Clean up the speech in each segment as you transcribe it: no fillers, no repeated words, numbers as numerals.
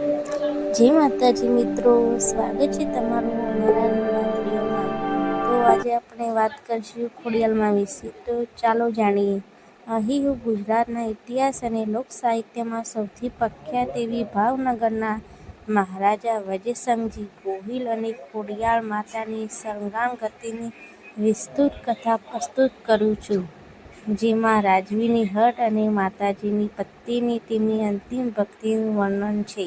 જય માતાજી મિત્રો, સ્વાગત છે તમારું અમારા નવા વિડીયોમાં। તો આજે આપણે વાત કરીશું ખોડિયાલમાં વિશે। તો ચાલો જાણીએ। અહીં હું ગુજરાતના ઇતિહાસ અને લોક સાહિત્યમાં સૌથી પ્રખ્યાત એવી ભાવનગરના મહારાજા વજયસંઘજી ગોહિલ અને ખોડિયાળ માતાની શરણાગતિની વિસ્તૃત કથા પ્રસ્તુત કરું છું, જેમાં રાજવીની હઠ અને માતાજીની ભક્તિની તેમની અંતિમ ભક્તિનું વર્ણન છે।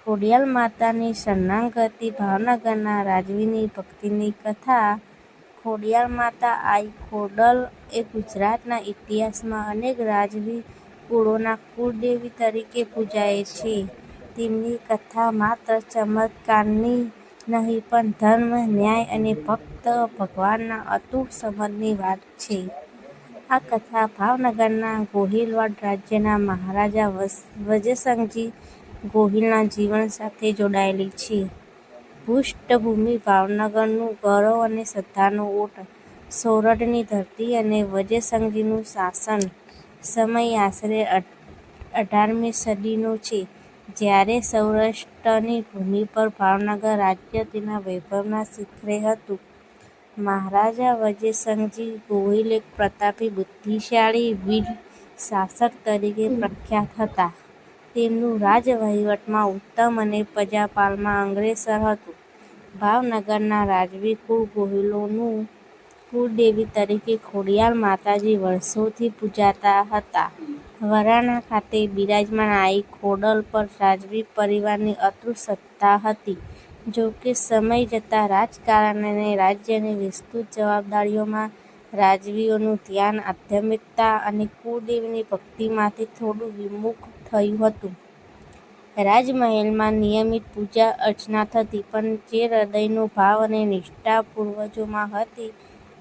ખોડિયાલ માતાની શરણાગતિ ભાવનગરના રાજવીની ભક્તિની કથા। ખોડિયાલ માતા આઈ ખોડલ એ ગુજરાતના ઇતિહાસમાં અનેક રાજવી કુળોના કુળદેવી તરીકે પૂજાય છે। તેમની કથા માત્ર ચમત્કારની નહીં પણ ધર્મ, ન્યાય અને ભક્ત ભગવાનના અતૂટ સંબંધની વાત છે। આ કથા ભાવનગરના ગોહિલવાડ રાજ્યના મહારાજા વજયસંઘજી ગોહિલના જીવન સાથે જોડાયેલી છે। પૃષ્ઠભૂમિ: ભાવનગરનું ગૌરવ અને શ્રદ્ધાનો ઓટ, સોરઠની ધરતી અને વજયસંઘજીનું શાસન। સમય આશરે 18મી સદીનો છે, જ્યારે સૌરાષ્ટ્રની ભૂમિ પર ભાવનગર રાજ્ય તેના વૈભવના શિખરે હતું। મહારાજા વજયસંઘજી ગોહિલ એક પ્રતાપી, બુદ્ધિશાળી વીર શાસક તરીકે પ્રખ્યાત હતા। તેમનું રાજ વહીવટમાં ઉત્તમ અને પ્રજાપાલનમાં અગ્રેસર હતું। ભાવનગરના રાજવી કુળ ગોહિલોનું કુળદેવી તરીકે ખોડિયાલ માતાજી વર્ષોથી પૂજાતા હતા। વરાણા ખાતે બિરાજમાન આઈ ખોડલ પર રાજવી પરિવારની અતૂટ શ્રદ્ધા હતી। જો કે સમય જતાં રાજકારણ અને રાજ્યની વિસ્તૃત જવાબદારીઓમાં રાજવીઓનું ધ્યાન આધ્યાત્મિકતા અને કુળદેવીની ભક્તિમાંથી થોડું વિમુખ થયું હતું। રાજમહેલમાં નિયમિત પૂજા અર્ચના થતી, પણ જે હૃદયનો ભાવ અને નિષ્ઠા પૂર્વજોમાં હતી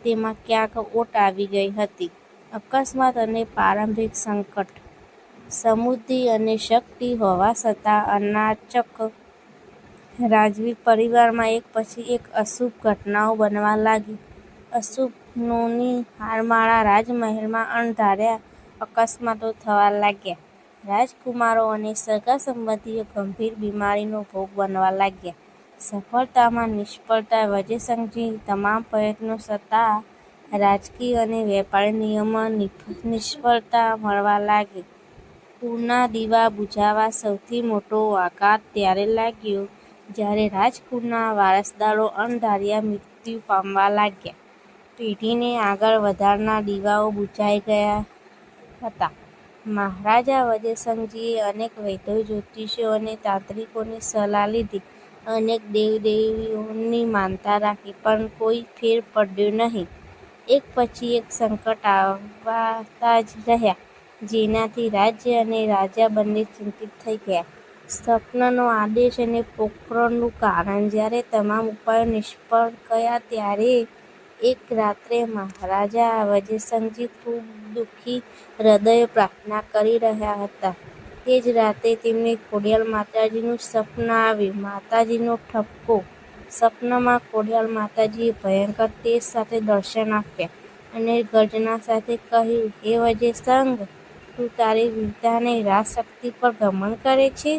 તેમાં ક્યાંક ઓટ આવી ગઈ હતી। અકસ્માત અને પ્રારંભિક સંકટ: સમૃદ્ધિ અને શક્તિ હોવા છતાં અચાનક રાજવી પરિવારમાં એક પછી એક અશુભ ઘટનાઓ બનવા લાગી। અશુભનોની હારમાળા: રાજમહેલમાં અણધાર્યા અકસ્માતો થવા લાગ્યા। રાજકુમારો અને સગા સંબંધીઓ ગંભીર બીમારીનો ભોગ બનવા લાગ્યા। સફળતામાં નિષ્ફળતા: વજયસંઘજીના તમામ પ્રયત્નો છતાં રાજકીય અને વેપારી નિયમોમાં નિષ્ફળતા મળવા લાગી। કુળના દીવા બુઝાવવા: સૌથી મોટો આઘાત ત્યારે લાગ્યો જ્યારે રાજકુળના વારસદારો અણધાર્યા મૃત્યુ પામવા લાગ્યા। પેઢીને આગળ વધારનાર દીવાઓ બુઝાઈ ગયા હતા। મહારાજા વજયસંઘજીએ અનેક વૈદ્યો, જ્યોતિષીઓ અને તાંત્રિકોની સલાહ લીધી, અનેક દેવદેવીઓની માનતા રાખી, પણ કોઈ ફેર પડ્યો નહીં। એક પછી એક સંકટ આવતા જ રહ્યા, જેનાથી રાજ્ય અને રાજા બંને ચિંતિત થઈ ગયા। સ્વપ્નનો આદેશ અને પોકરણનું કારણ: જ્યારે તમામ ઉપાયો નિષ્ફળ ગયા ત્યારે એક રાત્રે મહારાજા વજયસંઘજી ખૂબ દુઃખી હૃદયે પ્રાર્થના કરી રહ્યા હતા। તે જ રાતે તેમને ખોડિયાલ માતાજીનું સ્વપ્ન આવ્યું। માતાજીનો ઠપકો: સ્વપ્નમાં ખોડિયાલ માતાજીએ ભયંકર તેજ સાથે દર્શન આપ્યા અને ગર્જના સાથે કહ્યું, હે વજયસંઘ, તું તારી વીરતા અને રાજશક્તિ પર ઘમંડ કરે છે?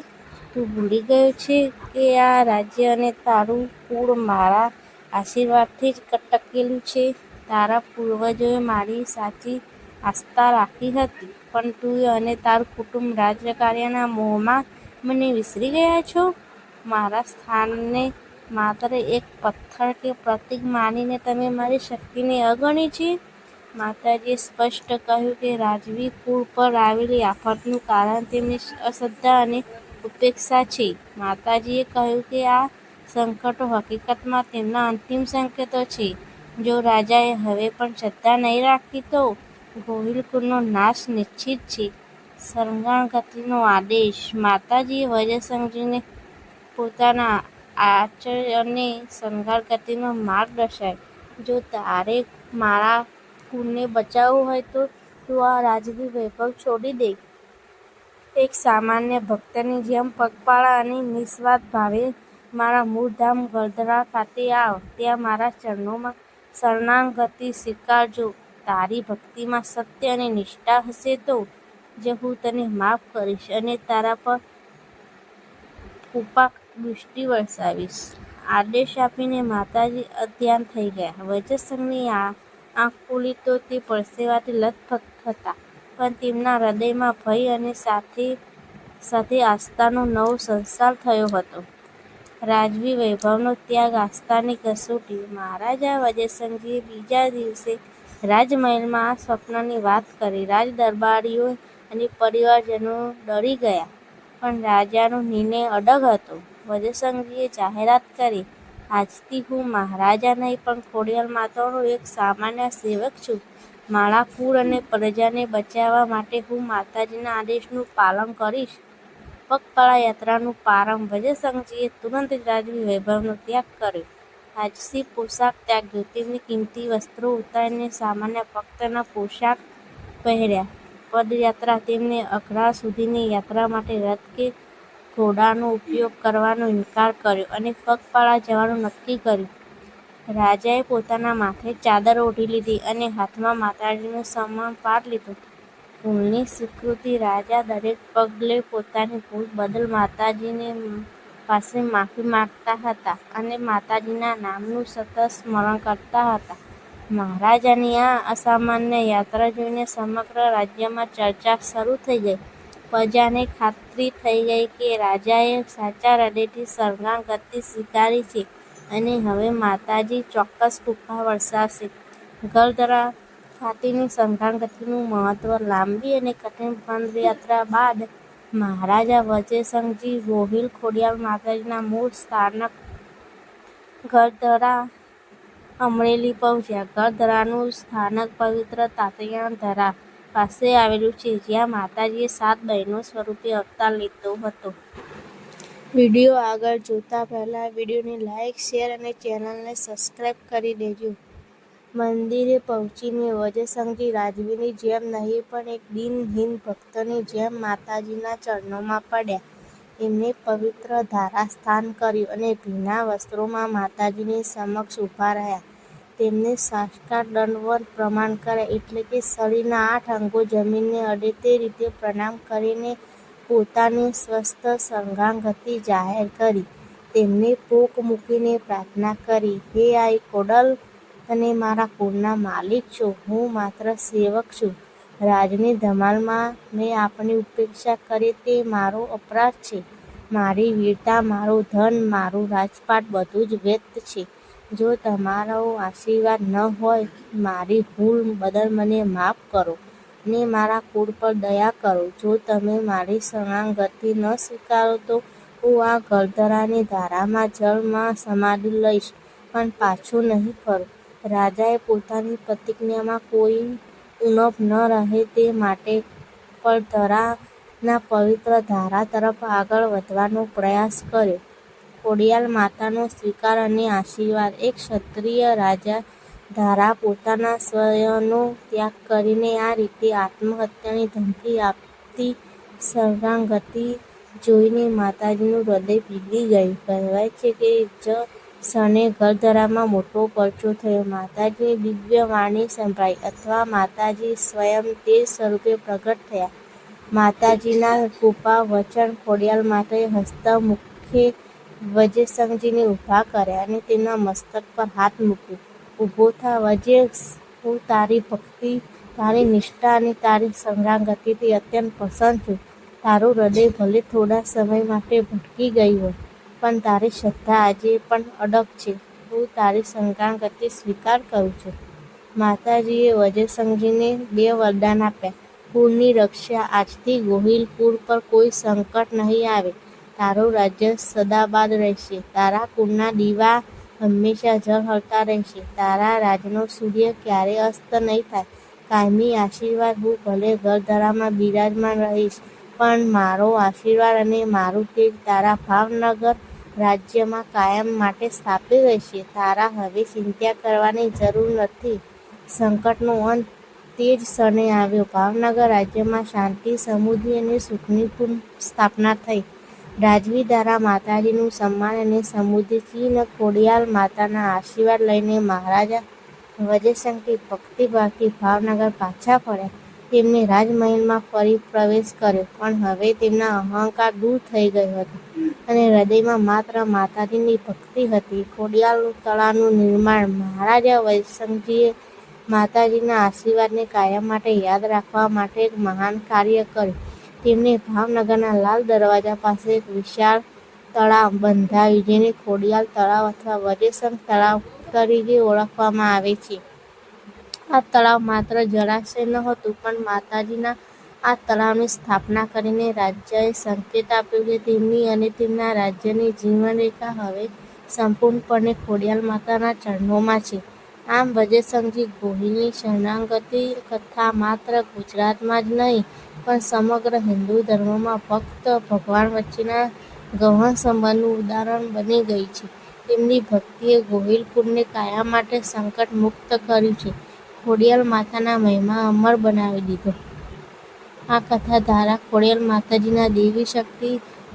તું ભૂલી ગયો છે કે આ રાજ્ય અને તારું કુળ મારા આશીર્વાદથી જ ટકેલું છે? તારા પૂર્વજોએ મારી સાચી આસ્થા રાખી હતી, પણ તું અને તારું કુટુંબ રાજકાર્યના મોહમાં મને વિસરી ગયા છો? મારા સ્થાનને માત્ર એક પથ્થર કે પ્રતીક માનીને તમે મારી શક્તિને અવગણી છે? માતાજીએ સ્પષ્ટ કહ્યું કે રાજવી કુળ પર આવેલી આફતનું કારણ તેમની અશ્રદ્ધા અને ઉપેક્ષા છે। માતાજીએ કહ્યું કે આ સંકટો હકીકતમાં તેમના અંતિમ સંકેતો છે। જો રાજાએ હવે પણ શ્રદ્ધા નહીં રાખી તો ગોહિલ કુળનો નાશ નિશ્ચિત છે। શરણાગતિનો આદેશ: માતાજીએ વજયસંઘજીને પોતાના આચર્ય અને શરણાગતિનો માર્ગ દર્શાવ્યો। જો તારે મારા કુળને બચાવવું હોય તો તું આ રાજવી વૈભવ છોડી દે। એક સામાન્ય ભક્તની જેમ પગપાળા અને નિસ્વાર્થ ભાવે મારા મૂળધામ ગોધરા ખાતે આવ। ત્યાં મારા ચરણોમાં શરણાગતિ સ્વીકારજો। તારી ભક્તિમાં સત્ય અને નિષ્ઠા હશે તો જ હું તને માફ કરીશ અને તારા પર કૃપા દૃષ્ટિ વરસાવીશ. આદેશ આપીને માતાજી અધ્યાન થઈ ગયા. વજ્રસંઘની આંખ ખુલી તો તે પરસેવાથી લથપથ હતા, પણ તેમના હૃદયમાં ભય અને સાથે આસ્થાનો નવો સંચાર થયો હતો. રાજવી વૈભવનો ત્યાગ, આસ્થાની કસોટી. મહારાજા વજ્રસંઘજીએ બીજા દિવસે રાજમહેલમાં આ સ્વપ્નની વાત કરી. રાજ દરબારીઓ અને પરિવારજનો ડરી ગયા, પણ રાજાનો નિર્ણય અડગ હતો. વજ્રસંઘજીએ જાહેરાત કરી, આજથી હું મહારાજા નહીં પણ ખોડિયાર માતાનો એક સામાન્ય સેવક છું. મારા કુળ અને પ્રજાને બચાવવા માટે હું માતાજીના આદેશનું પાલન કરીશ. પગપાળા યાત્રાનો પ્રારંભ. વજ્રસંઘજીએ તુરંત જ રાજવી વૈભવનો ત્યાગ કર્યો. રાજસી પોશાક ત્યાગ્યો. તેમણે કિંમતી વસ્ત્રો ઉતારીને સામાન્ય ભક્તના પોશાક પહેર્યા. પદયાત્રા. તેમણે અખાડા સુધીની યાત્રા માટે રથ કે ઘોડાનો ઉપયોગ કરવાનો ઇનકાર કર્યો અને પગપાળા જવાનું નક્કી કર્યું. રાજાએ પોતાના માથે ચાદર ઓઢી લીધી અને હાથમાં માતાજીનો સમણપાટ લીધો. ભૂલની સ્વીકૃતિ. રાજા દરેક પગલે પોતાની ભૂલ બદલ માતાજીને પાસે માફી માંગતા હતા અને માતાજીના નામનું સતત સ્મરણ કરતા હતા. મહારાજાની આ અસામાન્ય યાત્રા જોઈને સમગ્ર રાજ્યમાં ચર્ચા શરૂ થઈ ગઈ. પ્રજાને ખાતરી થઈ ગઈ કે રાજાએ સાચા હૃદયથી શરણાગતિ સ્વીકારી છે અને હવે માતાજી ચોક્કસ કૃપા વરસાવશે. ગરધરા ખાતેની શરણાગતિનું મહત્વ. લાંબી અને કઠિન પદયાત્રા બાદ મહારાજા વજ્રસંઘજી રોહિલ ખોડિયાર માતાજીના મૂળ સ્થાનક ગરધરા અમરેલી પહોંચ્યા. ગરધરાનું સ્થાનક પવિત્ર તાતૈયાના ધરા પાસે આવેલું છે, જ્યાં માતાજીએ 7 બહેનો સ્વરૂપે અવતાર લીધો હતો. વિડીયો આગળ જોતા પહેલા વિડીયોને લાઇક, શેર અને ચેનલને સબસ્ક્રાઇબ કરી દેજો. મંદિરે પહોંચીને વજ્રસંઘજી રાજવીની જેમ નહીં પણ એક દિનહીન ભક્તની જેમ માતાજીના ચરણોમાં પડ્યા. એમણે પવિત્ર ધારા સ્નાન કર્યું અને ભીના વસ્ત્રોમાં માતાજીની સમક્ષ ઊભા રહ્યા. તેમને સાષ્ટાંગ દંડવત પ્રણામ કર્યા, એટલે કે શરીરના 8 અંગો જમીનને અડે તે રીતે પ્રણામ કરીને પોતાની સ્વસ્થ શરણાગતિ જાહેર કરી. તેમને પોક મૂકીને પ્રાર્થના કરી, હે આઈ ખોડલ, તમે મારા કુળના માલિક છો, હું માત્ર સેવક છું. રાજની ધમાલમાં મેં આપની ઉપેક્ષા કરી તે મારો અપરાધ છે. મારી વીરતા, મારું ધન, મારું રાજપાટ બધું જ વ્યર્થ છે. જો તમારો આશીર્વાદ ન હોય, મારી ભૂલ બદલ મને માફ કરો અને મારા કુળ પર દયા કરો. જો તમે મારી શરણાગતિ ન સ્વીકારો તો હું આ ગરધરાની ધારામાં જળમાં સમાધિ લઈશ, પણ પાછો નહીં ફરું. રાજાએ પોતાની પ્રતિજ્ઞામાં કોઈ ઉણપ ન રહે તે માટે પડધરાના પવિત્ર ધારા તરફ આગળ વધવાનો પ્રયાસ કર્યો. ખોડિયાર માતાનો સ્વીકાર અને આશીર્વાદ. એક ક્ષત્રિય રાજા ધારા પોતાના સ્વયંનો ત્યાગ કરીને આ રીતે આત્મહત્યાની ધમકી આપતી શરણાગતિ જોઈને માતાજીનું હૃદય પીગળી ગયું. કહેવાય છે કે જ ક્ષણે ગરધરામાં મોટો પરચો થયો. માતાજીની દિવ્ય વાણી સંભળાઈ અથવા માતાજી સ્વયં તેજ સ્વરૂપે પ્રગટ થયા. માતાજીના કૃપા વચન. ખોડિયાર માતાએ હસતા મુખે વજ્રસંઘજીને ઊભા કર્યા અને તેમના મસ્તક પર હાથ મૂક્યો. ઊભો થા વજ્ર, હું તારી ભક્તિ, તારી નિષ્ઠા અને તારી શરણાગતિથી અત્યંત પ્રસન્ન છું. તારું હૃદય ભલે થોડા સમય માટે ભટકી ગયું હોય, પણ તારી શ્રદ્ધા આજે પણ અડગ છે. હું તારી શરણાગતિ સ્વીકાર કરું છું. માતાજીએ વજ્રસંઘજીને 2 વરદાન આપ્યા. કુળની રક્ષા. આજથી ગોહિલ કુળ પર કોઈ સંકટ નહીં આવે. તારું રાજ્ય સદાબાદ રહેશે. તારા કુળના દીવા હંમેશા ઝળહળતા રહેશે. તારા રાજનો સૂર્ય ક્યારેય અસ્ત નહીં થાય. કાયમી આશીર્વાદ. હું ભલે ગરધરામાં બિરાજમાન રહીશ, પણ મારો આશીર્વાદ અને મારું તેજ તારા ભાવનગર રાજ્યમાં કાયમ માટે સ્થાપિત રહેશે. તારા હવે ચિંતા કરવાની જરૂર નથી. સંકટનો અંત તે જ ક્ષણે આવ્યો. ભાવનગર રાજ્યમાં શાંતિ, સમૃદ્ધિ અને સુખની પૂર્ણ સ્થાપના થઈ. રાજવી ધારા માતાજીનું સન્માન અને સમૃદ્ધિ ચિહ્ન. ખોડિયાર માતાના આશીર્વાદ લઈને મહારાજા વજ્રસંઘજી ભક્તિભાવથી ભાવનગર પાછા ફર્યા. તેમણે રાજમહેલમાં ફરી પ્રવેશ કર્યો, પણ હવે તેમના અહંકાર દૂર થઈ ગયો હતો. અને હૃદયમાં માત્ર માતાજીની ભક્તિ હતી. ખોડિયાલ તળાવનું નિર્માણ મહારાજા વૈશંજીએ માતાજીના આશીર્વાદને કાયમ માટે યાદ રાખવા માટે એક મહાન કાર્ય કર્યું. તેમણે ભાવનગરના લાલ દરવાજા પાસે એક વિશાળ તળાવ બંધાવ્યું, જેને ખોડિયાલ તળાવ અથવા વજેસંગ તળાવ તરીકે ઓળખવામાં આવે છે. આ તળાવ માત્ર જળાશય નહોતું, પણ માતાજીના આ તળાવની સ્થાપના કરીને રાજાએ સંકેત આપ્યો કે તેમની અને તેમના રાજ્યની જીવનરેખા હવે સંપૂર્ણપણે ખોડિયાલ માતાના ચરણોમાં છે. આમ, વજેસંગજી ગોહિલની શરણાગતિ કથા માત્ર ગુજરાતમાં જ નહીં, પણ સમગ્ર હિન્દુ ધર્મમાં ભક્ત ભગવાન વચ્ચેના ગહન સંબંધનું ઉદાહરણ બની ગઈ છે. તેમની ભક્તિએ ગોહિલ કુળને કાયમ માટે સંકટ મુક્ત કર્યું છે, ખોડિયાલ માતાના મહિમા અમર બનાવી દીધો. આ કથા દ્વારા ખોડિયાલ માતાજીના દેવી શક્તિ,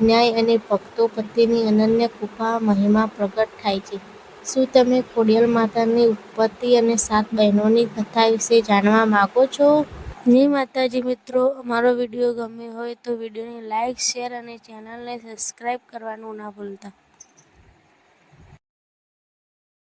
ન્યાય અને ભક્તો પ્રત્યેની અનન્ય કૃપા મહિમા પ્રગટ થાય છે. શું તમે ખોડિયાલ માતાની ઉત્પત્તિ અને 7 બહેનોની કથા વિશે જાણવા માંગો છો? જય માતાજી મિત્રો, અમારો વિડીયો ગમ્યો હોય તો વિડીયોને લાઇક, શેર અને ચેનલને સબસ્ક્રાઈબ કરવાનું ના ભૂલતા.